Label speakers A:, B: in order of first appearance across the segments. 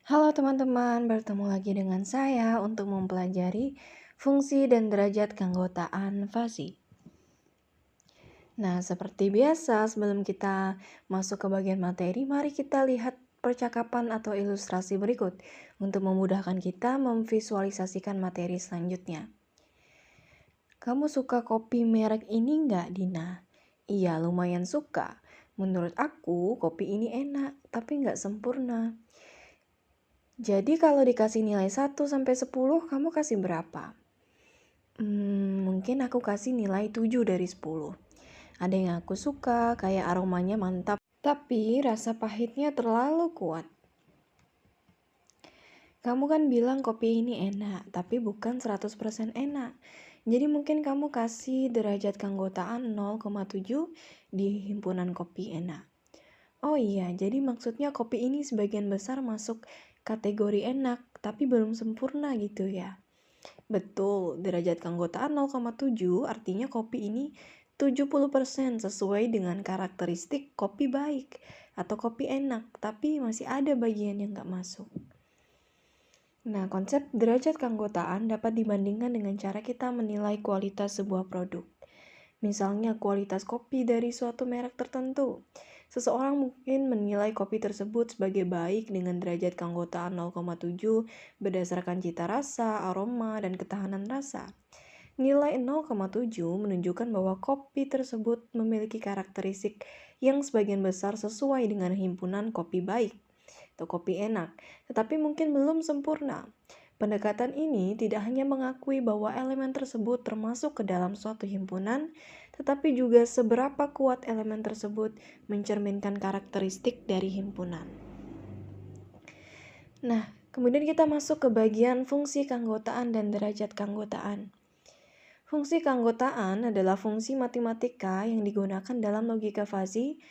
A: Halo teman-teman, bertemu lagi dengan saya untuk mempelajari fungsi dan derajat keanggotaan fasi. Nah, seperti biasa, sebelum kita masuk ke bagian materi, mari kita lihat percakapan atau ilustrasi berikut untuk memudahkan kita memvisualisasikan materi selanjutnya. Kamu suka kopi merek ini nggak, Dina? Iya, lumayan suka. Menurut aku, kopi ini enak, tapi nggak sempurna. Jadi kalau dikasih nilai 1-10, kamu kasih berapa? Mungkin aku kasih nilai 7 dari 10. Ada yang aku suka, kayak aromanya mantap, tapi rasa pahitnya terlalu kuat. Kamu kan bilang kopi ini enak, tapi bukan 100% enak. Jadi mungkin kamu kasih derajat keanggotaan 0,7 di himpunan kopi enak. Oh iya, jadi maksudnya kopi ini sebagian besar masuk kategori enak, tapi belum sempurna gitu ya. Betul, derajat keanggotaan 0,7 artinya kopi ini 70% sesuai dengan karakteristik kopi baik atau kopi enak, tapi masih ada bagian yang nggak masuk. Nah, konsep derajat keanggotaan dapat dibandingkan dengan cara kita menilai kualitas sebuah produk. Misalnya kualitas kopi dari suatu merek tertentu. Seseorang mungkin menilai kopi tersebut sebagai baik dengan derajat keanggotaan 0,7 berdasarkan cita rasa, aroma, dan ketahanan rasa. Nilai 0,7 menunjukkan bahwa kopi tersebut memiliki karakteristik yang sebagian besar sesuai dengan himpunan kopi baik atau kopi enak, tetapi mungkin belum sempurna. Pendekatan ini tidak hanya mengakui bahwa elemen tersebut termasuk ke dalam suatu himpunan, tetapi juga seberapa kuat elemen tersebut mencerminkan karakteristik dari himpunan. Nah, kemudian kita masuk ke bagian fungsi keanggotaan dan derajat keanggotaan. Fungsi keanggotaan adalah fungsi matematika yang digunakan dalam logika fasi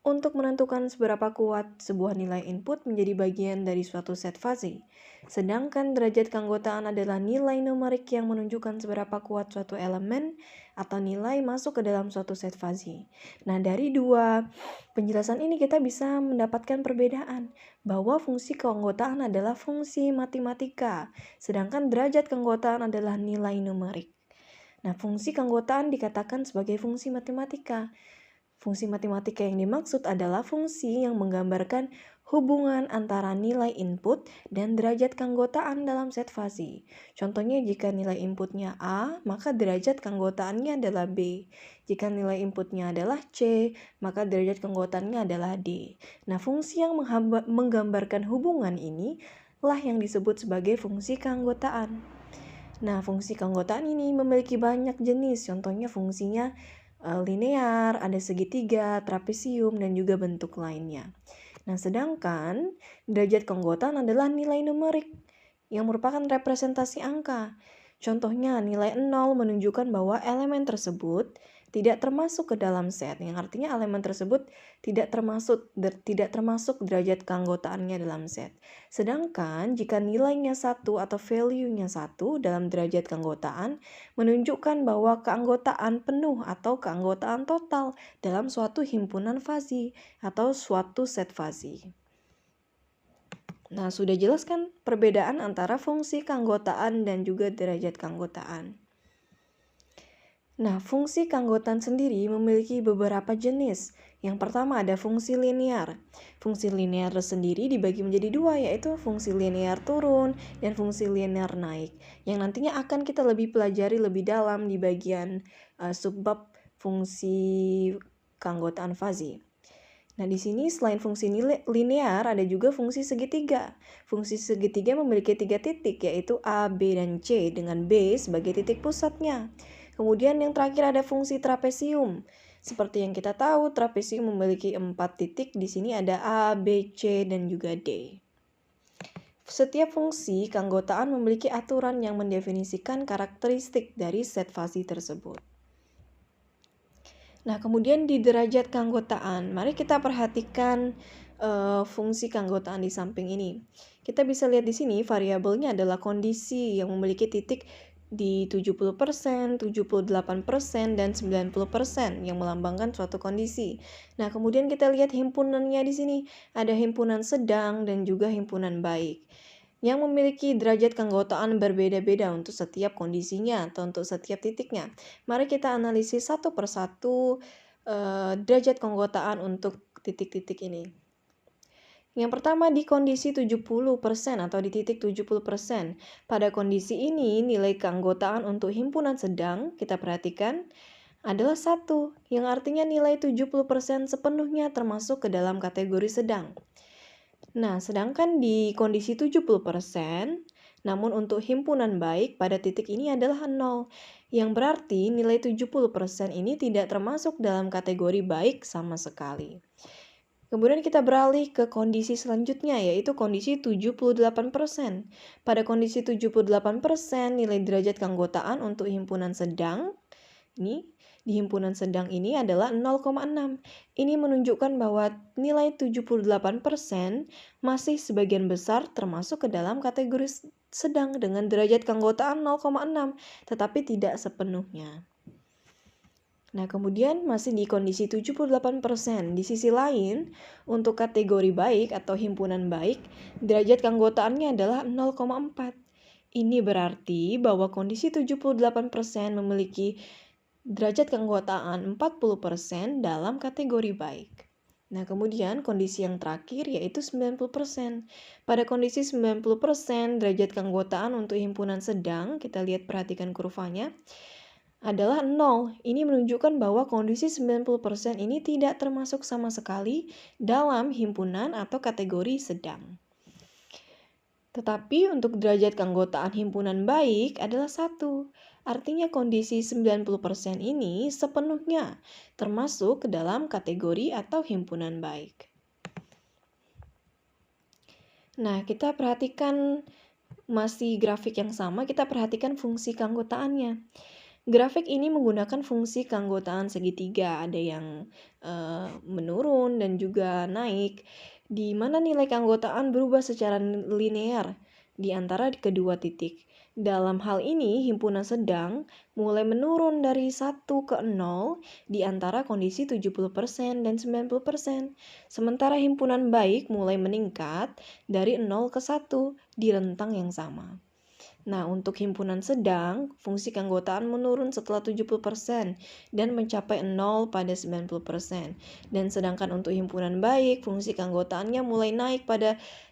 A: untuk menentukan seberapa kuat sebuah nilai input menjadi bagian dari suatu set fasi. Sedangkan derajat keanggotaan adalah nilai numerik yang menunjukkan seberapa kuat suatu elemen atau nilai masuk ke dalam suatu set fasi. Nah, dari dua penjelasan ini kita bisa mendapatkan perbedaan bahwa fungsi keanggotaan adalah fungsi matematika, sedangkan derajat keanggotaan adalah nilai numerik. Nah, fungsi keanggotaan dikatakan sebagai fungsi matematika. Fungsi matematika yang dimaksud adalah fungsi yang menggambarkan hubungan antara nilai input dan derajat keanggotaan dalam set fasi. Contohnya jika nilai inputnya A, maka derajat keanggotaannya adalah B. Jika nilai inputnya adalah C, maka derajat keanggotaannya adalah D. Nah, fungsi yang menggambarkan hubungan ini lah yang disebut sebagai fungsi keanggotaan. Nah, fungsi keanggotaan ini memiliki banyak jenis, contohnya fungsinya linear, ada segitiga, trapesium, dan juga bentuk lainnya. Nah, sedangkan derajat keanggotaan adalah nilai numerik yang merupakan representasi angka. Contohnya, nilai 0 menunjukkan bahwa elemen tersebut tidak termasuk ke dalam set, yang artinya elemen tersebut tidak termasuk derajat keanggotaannya dalam set. Sedangkan jika nilainya 1 atau value-nya 1 dalam derajat keanggotaan menunjukkan bahwa keanggotaan penuh atau keanggotaan total dalam suatu himpunan fasi atau suatu set fasi. Nah, sudah jelas kan perbedaan antara fungsi keanggotaan dan juga derajat keanggotaan. Nah, fungsi keanggotaan sendiri memiliki beberapa jenis. Yang pertama ada fungsi linear. Fungsi linear sendiri dibagi menjadi dua, yaitu fungsi linear turun dan fungsi linear naik, yang nantinya akan kita lebih pelajari lebih dalam di bagian subbab fungsi keanggotaan fasi. Nah, di sini selain fungsi linear ada juga fungsi segitiga. Fungsi segitiga memiliki 3 titik, yaitu A, B, dan C, dengan B sebagai titik pusatnya. Kemudian yang terakhir ada fungsi trapesium. Seperti yang kita tahu, trapesium memiliki 4 titik. Di sini ada A, B, C, dan juga D. Setiap fungsi keanggotaan memiliki aturan yang mendefinisikan karakteristik dari set fasi tersebut. Nah, kemudian di derajat keanggotaan, mari kita perhatikan fungsi keanggotaan di samping ini. Kita bisa lihat di sini variabelnya adalah kondisi yang memiliki titik di 70%, 78%, dan 90% yang melambangkan suatu kondisi. Nah, kemudian kita lihat himpunannya di sini. Ada himpunan sedang dan juga himpunan baik yang memiliki derajat keanggotaan berbeda-beda untuk setiap kondisinya atau untuk setiap titiknya. Mari kita analisis satu persatu derajat keanggotaan untuk titik-titik ini. Yang pertama di kondisi 70% atau di titik 70%. Pada kondisi ini nilai keanggotaan untuk himpunan sedang kita perhatikan adalah 1, yang artinya nilai 70% sepenuhnya termasuk ke dalam kategori sedang. Nah, sedangkan di kondisi 70%, namun untuk himpunan baik pada titik ini adalah 0, yang berarti nilai 70% ini tidak termasuk dalam kategori baik sama sekali. Kemudian kita beralih ke kondisi selanjutnya, yaitu kondisi 78%. Pada kondisi 78%, nilai derajat keanggotaan untuk himpunan sedang ini di himpunan sedang ini adalah 0,6. Ini menunjukkan bahwa nilai 78% masih sebagian besar termasuk ke dalam kategori sedang dengan derajat keanggotaan 0,6, tetapi tidak sepenuhnya. Nah, kemudian masih di kondisi 78%. Di sisi lain, untuk kategori baik atau himpunan baik, derajat keanggotaannya adalah 0,4. Ini berarti bahwa kondisi 78% memiliki derajat keanggotaan 40% dalam kategori baik. Nah, kemudian kondisi yang terakhir yaitu 90%. Pada kondisi 90%, derajat keanggotaan untuk himpunan sedang, kita lihat perhatikan kurvanya, adalah 0. Ini menunjukkan bahwa kondisi 90% ini tidak termasuk sama sekali dalam himpunan atau kategori sedang. Tetapi untuk derajat keanggotaan himpunan baik adalah 1. Artinya kondisi 90% ini sepenuhnya termasuk ke dalam kategori atau himpunan baik. Nah, kita perhatikan masih grafik yang sama, kita perhatikan fungsi keanggotaannya. Grafik ini menggunakan fungsi keanggotaan segitiga, ada yang menurun dan juga naik, di mana nilai keanggotaan berubah secara linear di antara kedua titik. Dalam hal ini, himpunan sedang mulai menurun dari 1 ke 0 di antara kondisi 70% dan 90%. Sementara himpunan baik mulai meningkat dari 0 ke 1 di rentang yang sama. Nah, untuk himpunan sedang, fungsi keanggotaan menurun setelah 70% dan mencapai 0 pada 90%. Dan sedangkan untuk himpunan baik, fungsi keanggotaannya mulai naik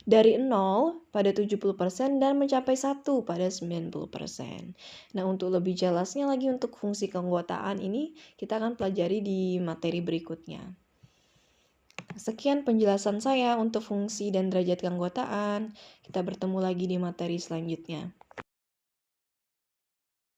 A: dari 0 pada 70% dan mencapai 1 pada 90%. Nah, untuk lebih jelasnya lagi untuk fungsi keanggotaan ini, kita akan pelajari di materi berikutnya. Sekian penjelasan saya untuk fungsi dan derajat keanggotaan. Kita bertemu lagi di materi selanjutnya.